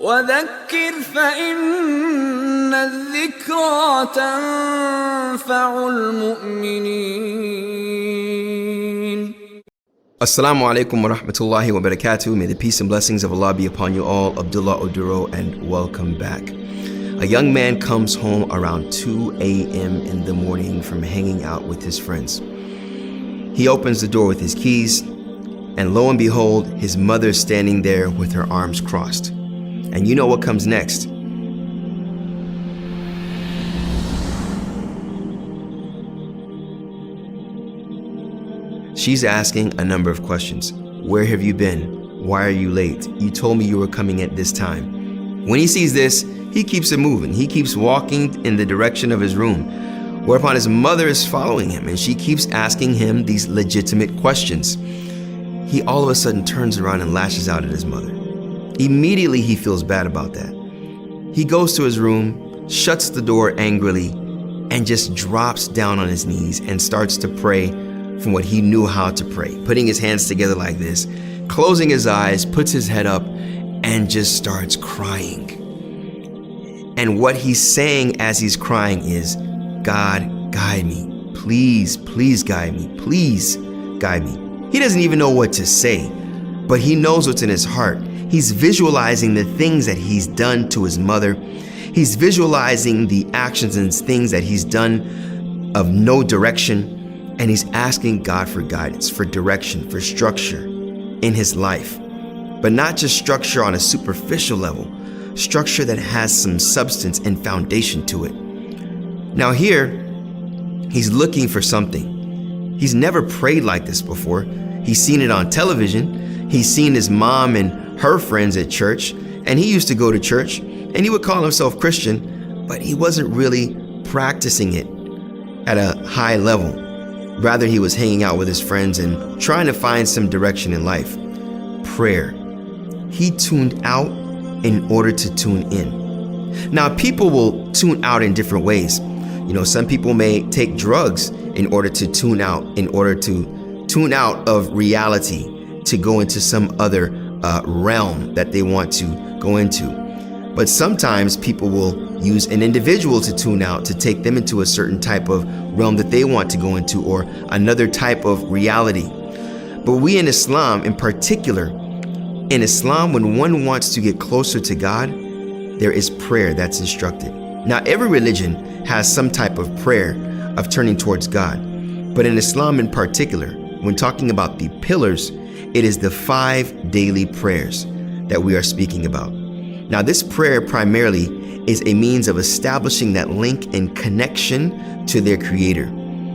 وذكر فإن الذكرى تنفع المؤمنين. Assalamu alaikum wa rahmatullahi wa barakatuh. May the peace and blessings of Allah be upon you all. Abdullah Oduro, and welcome back. A young man comes home around 2 a.m. in the morning from hanging out with his friends. He opens the door with his keys, and lo and behold, his mother is standing there with her arms crossed. And you know what comes next. She's asking a number of questions. Where have you been? Why are you late? You told me you were coming at this time. When he sees this, he keeps it moving. He keeps walking in the direction of his room, whereupon his mother is following him, and she keeps asking him these legitimate questions. He all of a sudden turns around and lashes out at his mother. Immediately, he feels bad about that. He goes to his room, shuts the door angrily, and just drops down on his knees and starts to pray from what he knew how to pray, putting his hands together like this, closing his eyes, puts his head up, and just starts crying. And what he's saying as he's crying is, God, guide me. Please, please guide me. Please guide me. He doesn't even know what to say, but he knows what's in his heart. He's visualizing the things that he's done to his mother. He's visualizing the actions and things that he's done of no direction. And he's asking God for guidance, for direction, for structure in his life. But not just structure on a superficial level, structure that has some substance and foundation to it. Now here, he's looking for something. He's never prayed like this before. He's seen it on television. He's seen his mom and her friends at church, and he used to go to church, and he would call himself Christian, but he wasn't really practicing it at a high level. Rather, he was hanging out with his friends and trying to find some direction in life. Prayer. He tuned out in order to tune in. Now, people will tune out in different ways. Some people may take drugs in order to tune out, of reality to go into some other realm that they want to go into. But sometimes people will use an individual to tune out, to take them into a certain type of realm that they want to go into, or another type of reality. But we in Islam, in particular, when one wants to get closer to God, there is prayer that's instructed. Now, every religion has some type of prayer of turning towards God. But in Islam in particular, when talking about the pillars, it is the 5 daily prayers that we are speaking about. Now, this prayer primarily is a means of establishing that link and connection to their Creator,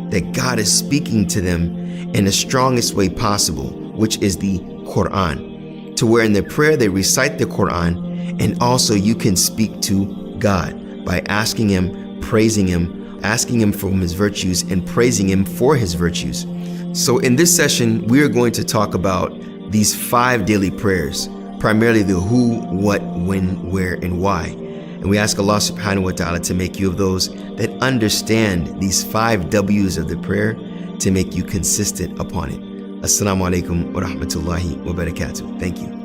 that God is speaking to them in the strongest way possible, which is the Qur'an, to where in their prayer they recite the Qur'an, and also you can speak to God by asking Him, praising Him, asking Him for His virtues, and praising Him for His virtues. So in this session, we are going to talk about these 5 daily prayers, primarily the who, what, when, where, and why. And we ask Allah subhanahu wa ta'ala to make you of those that understand these 5 W's of the prayer, to make you consistent upon it. Assalamu alaikum wa rahmatullahi wa barakatuh. Thank you.